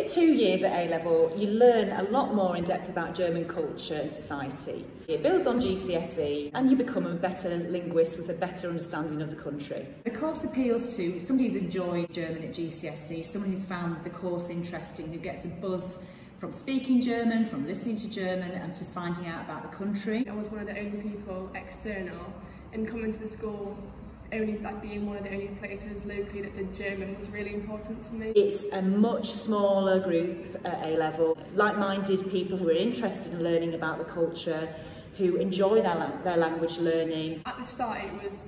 2 years at A-level, you learn a lot more in depth about German culture and society. It builds on GCSE and you become a better linguist with a better understanding of the country. The course appeals to somebody who's enjoyed German at GCSE, someone who's found the course interesting, who gets a buzz from speaking German, from listening to German and to finding out about the country. I was one of the only people external, and coming to the school, being one of the only places locally that did German was really important to me. It's a much smaller group at A-level, like-minded people who are interested in learning about the culture, who enjoy their language learning. At the start it was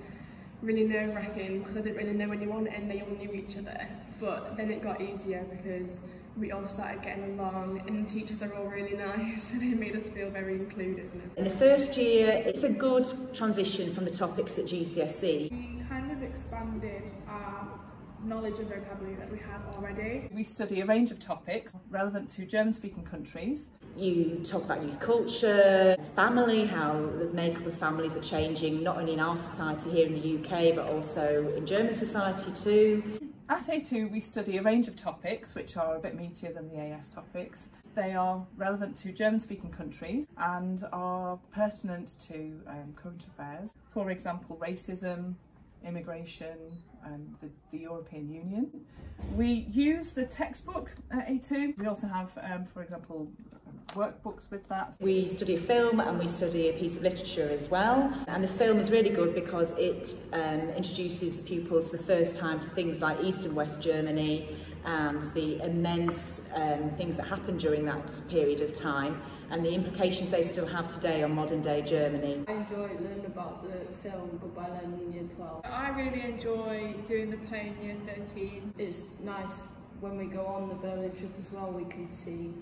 really nerve-wracking because I didn't really know anyone and they all knew each other, but then it got easier because we all started getting along and the teachers are all really nice, so they made us feel very included. In the first year, it's a good transition from the topics at GCSE. We kind of expanded our knowledge and vocabulary that we had already. We study a range of topics relevant to German-speaking countries. You talk about youth culture, family, how the makeup of families are changing, not only in our society here in the UK, but also in German society too. At A2 we study a range of topics which are a bit meatier than the AS topics. They are relevant to German-speaking countries and are pertinent to current affairs. For example, racism, immigration and the European Union. We use the textbook at A2. We also have, for example, workbooks with that. We study film and we study a piece of literature as well, and the film is really good because it introduces the pupils for the first time to things like East and West Germany and the immense things that happened during that period of time and the implications they still have today on modern day Germany. I enjoy learning about the film Goodbye Lenin in Year 12. I really enjoy doing the play in Year 13. It's nice when we go on the Berlin trip as well, we can see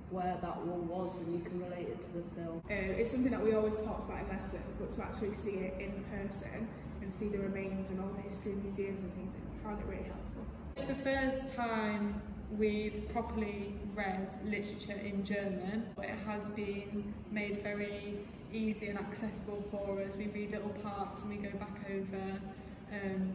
where that one was and you can relate it to the film. It's something that we always talked about in lesson, but to actually see it in person and see the remains and all the history museums and things, I found it really helpful. It's the first time we've properly read literature in German, but it has been made very easy and accessible for us. We read little parts and we go back over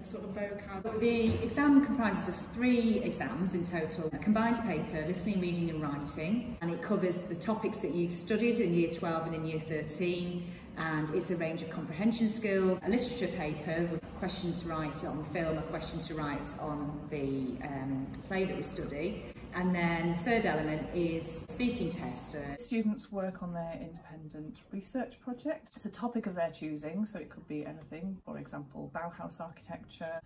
sort of vocab. The exam comprises of 3 exams in total: a combined paper, listening, reading and writing, and it covers the topics that you've studied in Year 12 and in Year 13, and it's a range of comprehension skills, a literature paper with a question to write on the film, a question to write on the play that we study, and then the third element is speaking test. Students work on their independent research project. It's a topic of their choosing, so it could be anything, for example Bauhaus architecture,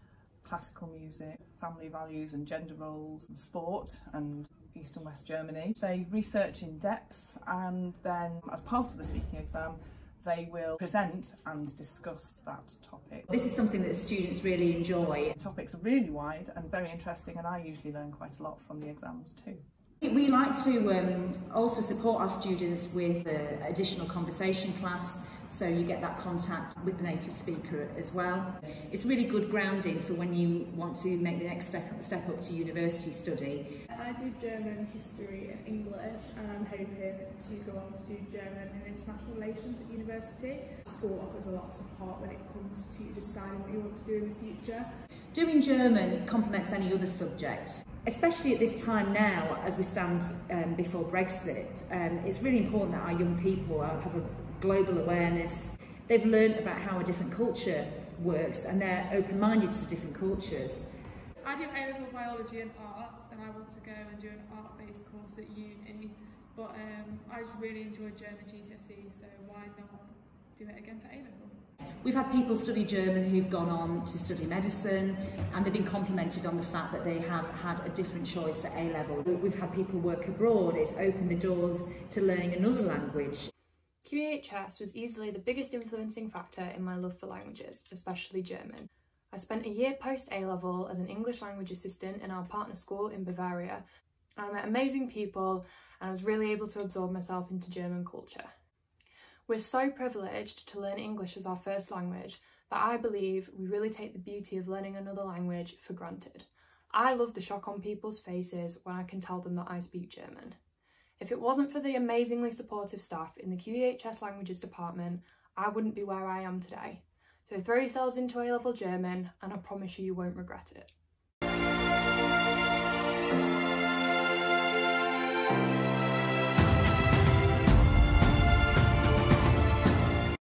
classical music, family values and gender roles, sport and East and West Germany. They research in depth and then as part of the speaking exam they will present and discuss that topic. This is something that students really enjoy. The topics are really wide and very interesting, and I usually learn quite a lot from the exams too. We like to also support our students with additional conversation class, so you get that contact with the native speaker as well. It's really good grounding for when you want to make the next step up to university study. I do German, history and English, and I'm hoping to go on to do German and international relations at university. School offers a lot of support when it comes to deciding what you want to do in the future. Doing German complements any other subject, especially at this time now as we stand before Brexit. It's really important that our young people have a global awareness. They've learned about how a different culture works and they're open-minded to different cultures. I do A-level biology and art, and I want to go and do an art-based course at uni, but I just really enjoyed German GCSE, so why not do it again for A-level? We've had people study German who've gone on to study medicine, and they've been complimented on the fact that they have had a different choice at A-level. We've had people work abroad. It's opened the doors to learning another language. QEHS was easily the biggest influencing factor in my love for languages, especially German. I spent a year post A-level as an English language assistant in our partner school in Bavaria. I met amazing people and I was really able to absorb myself into German culture. We're so privileged to learn English as our first language that I believe we really take the beauty of learning another language for granted. I love the shock on people's faces when I can tell them that I speak German. If it wasn't for the amazingly supportive staff in the QEHS languages department, I wouldn't be where I am today. So throw yourselves into A-level German and I promise you, you won't regret it. you.